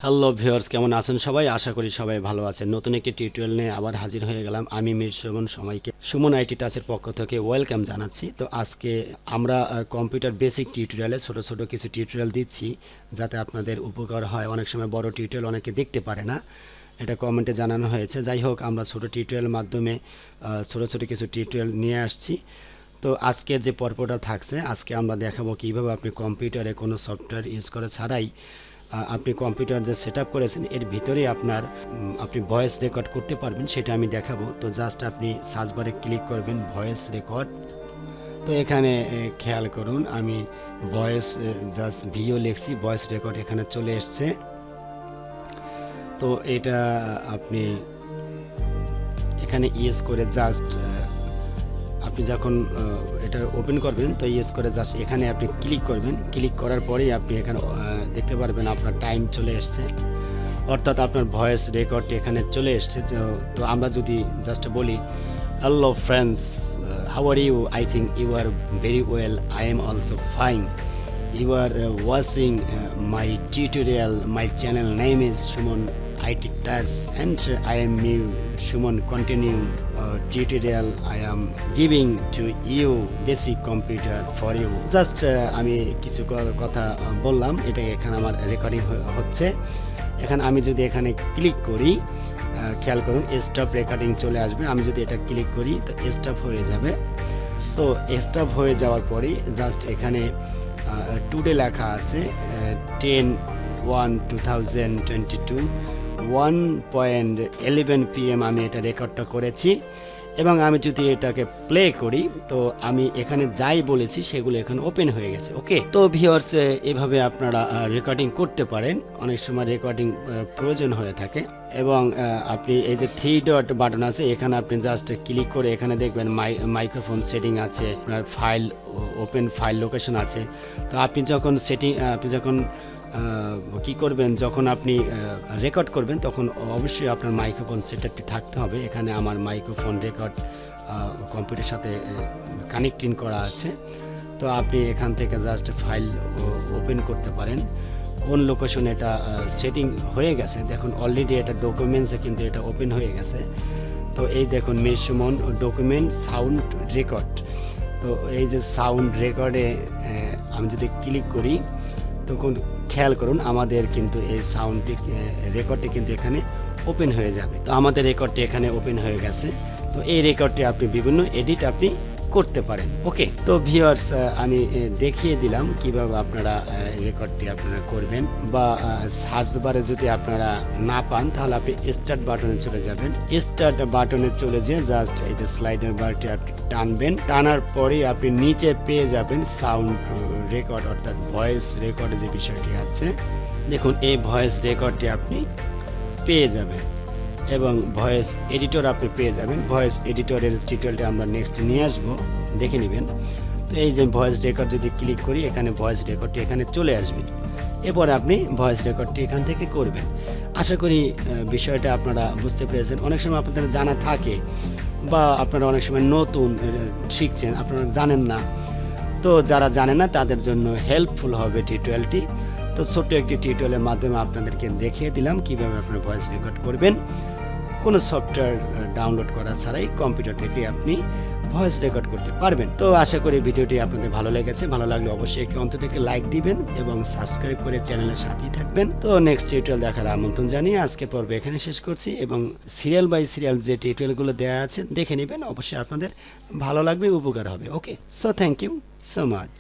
Hello viewers, কেমন আছেন সবাই? আশা করি সবাই ভালো আছেন। নতুন একটি টিউটোরিয়াল নিয়ে আবার হাজির হয়ে গেলাম। আমি মীর সুমন, সবাইকে সুমন আইটি টাচের পক্ষ থেকে ওয়েলকাম জানাচ্ছি। তো আজকে আমরা কম্পিউটার বেসিক টিউটোরিয়ালে ছোট ছোট কিছু টিউটোরিয়াল দিচ্ছি যাতে আপনাদের উপকার হয়। অনেক সময় বড় টিউটোরিয়াল অনেকে দেখতে পারে না, এটা কমেন্টে জানানো হয়েছে। যাই হোক, আমরা ছোট টিউটোরিয়ালের মাধ্যমে ছোট ছোট কিছু টিউটোরিয়াল নিয়ে আসছি। তো আজকে যে পর্বটা থাকছে, আজকে আমরা দেখাবো কীভাবে আপনি কম্পিউটারে কোনো সফটওয়্যার ইউজ করা ছাড়াই আপনি কম্পিউটার যে সেট করেছেন এর ভিতরেই আপনি ভয়েস রেকর্ড করতে পারবেন, সেটা আমি দেখাবো। তো জাস্ট আপনি সার্চ বারে ক্লিক করবেন ভয়েস রেকর্ড। তো এখানে খেয়াল করুন, আমি ভয়েস জাস্ট ভিও লিখছি, ভয়েস রেকর্ড এখানে চলে এসছে। তো এটা আপনি এখানে ইয়েস করে জাস্ট আপনি যখন এটা ওপেন করবেন তো ইয়েস করে জাস্ট এখানে আপনি ক্লিক করবেন। ক্লিক করার পরেই আপনি এখানে দেখতে পারবেন আপনার টাইম চলে এসছে, অর্থাৎ আপনার ভয়েস রেকর্ডটি এখানে চলে এসছে। তো আমরা যদি জাস্ট বলি, hello friends, how are you? I think you are very well, I am also fine. You are watching my tutorial. My channel name is Sumon IT Touch and I am new Sumon continue tutorial. I am giving to you basic computer for you. Just আমি কিছু কথা বললাম, এটা এখানে আমার recording হচ্ছে। এখন আমি যদি এখানে ক্লিক করি, খেয়াল করুন স্টপ রেকর্ডিং চলে আসবে। আমি যদি এটা ক্লিক করি তো স্টপ হয়ে যাবে। তো স্টপ হয়ে যাওয়ার পরেই জাস্ট এখানে টুডে লেখা আছে 10/1/2022 1:11 PM আমি এটা রেকর্ডটা করেছি। এবং আমি যদি এটাকে প্লে করি তো আমি এখানে যাই বলেছি সেগুলো এখানে ওপেন হয়ে গেছে। ওকে, তো ভিউয়ার্স, এভাবে আপনারা রেকর্ডিং করতে পারেন। অনেক সময় রেকর্ডিং প্রয়োজন হয়ে থাকে। এবং আপনি এই যে 3 ডট বাটন আছে, এখানে আপনি জাস্ট ক্লিক করে এখানে দেখবেন মাইক্রোফোন সেটিং আছে, আপনার ফাইল ওপেন ফাইল লোকেশন আছে। তো আপনি যখন কি করবেন, যখন আপনি রেকর্ড করবেন তখন অবশ্যই আপনার মাইক্রোফোন সেটআপটি থাকতে হবে। এখানে আমার মাইক্রোফোন রেকর্ড কম্পিউটারের সাথে কানেক্টিং করা আছে। তো আপনি এখান থেকে জাস্ট ফাইল ওপেন করতে পারেন। কোন লোকেশন এটা সেটিং হয়ে গেছে দেখুন, অলরেডি এটা ডকুমেন্টসে কিন্তু এটা ওপেন হয়ে গেছে। তো এই দেখুন Mir Suman document sound record. তো এই যে সাউন্ড রেকর্ডে আমি যদি ক্লিক করি তখন খেয়াল করুন আমাদের কিন্তু এই সাউন্ডটি রেকর্ডটি কিন্তু এখানে ওপেন হয়ে যাবে। তো আমাদের রেকর্ডটি এখানে ওপেন হয়ে গেছে। তো এই রেকর্ডটি আপনি বিভিন্ন এডিট আপনি করতে পারেন। ওকে, তো ভিউয়ার্স, আমি দেখিয়ে দিলাম কিভাবে আপনারা রেকর্ডটি আপনারা করবেন। বা সার্চ বারে যদি আপনারা না পান তাহলে আপনি স্টার্ট বাটনে চলে যাবেন। স্টার্ট বাটনে চলে যেয়ে জাস্ট এই যে স্লাইডার বারটি আপনি টানবেন। টানার পরেই আপনি নিচে পেয়ে যাবেন সাউন্ড রেকর্ড, অর্থাৎ ভয়েস রেকর্ড যে বিষয়টি আছে। দেখুন এই ভয়েস রেকর্ডটি আপনি পেয়ে যাবেন এবং ভয়েস এডিটর আপনি পেয়ে যাবেন। ভয়েস এডিটরের টিউটোরিয়ালটা আমরা নেক্সট নিয়ে আসবো, দেখে নেবেন। তো এই যে ভয়েস রেকর্ড যদি ক্লিক করি এখানে ভয়েস রেকর্ডটি এখানে চলে আসবে। এরপরে আপনি ভয়েস রেকর্ডটি এখান থেকে করবেন। আশা করি বিষয়টা আপনারা বুঝতে পেরেছেন। অনেক সময় আপনাদের জানা থাকে বা আপনারা অনেক সময় নতুন শিখছেন, আপনারা জানেন না। তো যারা জানে না তাদের জন্য হেল্পফুল হবে টিউটোরিয়ালটি। তো ছোট্ট একটি টিউটোরিয়ালের মাধ্যমে আপনাদেরকে দেখিয়ে দিলাম কিভাবে আপনারা ভয়েস রেকর্ড করবেন কোনো সফটওয়্যার ডাউনলোড করা ছাড়াই কম্পিউটার থেকে আপনি ভয়েস রেকর্ড করতে পারবেন। তো আশা করি ভিডিওটি আপনাদের ভালো লেগেছে। ভালো লাগলে অবশ্যই একটি অন্তত একটি লাইক দিবেন এবং সাবস্ক্রাইব করে চ্যানেলের সাথেই থাকবেন। তো নেক্সট টিউটোরিয়াল দেখার আমন্ত্রণ জানিয়ে আজকে পর্ব এখানে শেষ করছি এবং সিরিয়াল বাই সিরিয়াল যে টিউটোরিয়ালগুলো দেওয়া আছে দেখে নেবেন। অবশ্যই আপনাদের ভালো লাগবে, উপকার হবে। Okay, so thank you so much.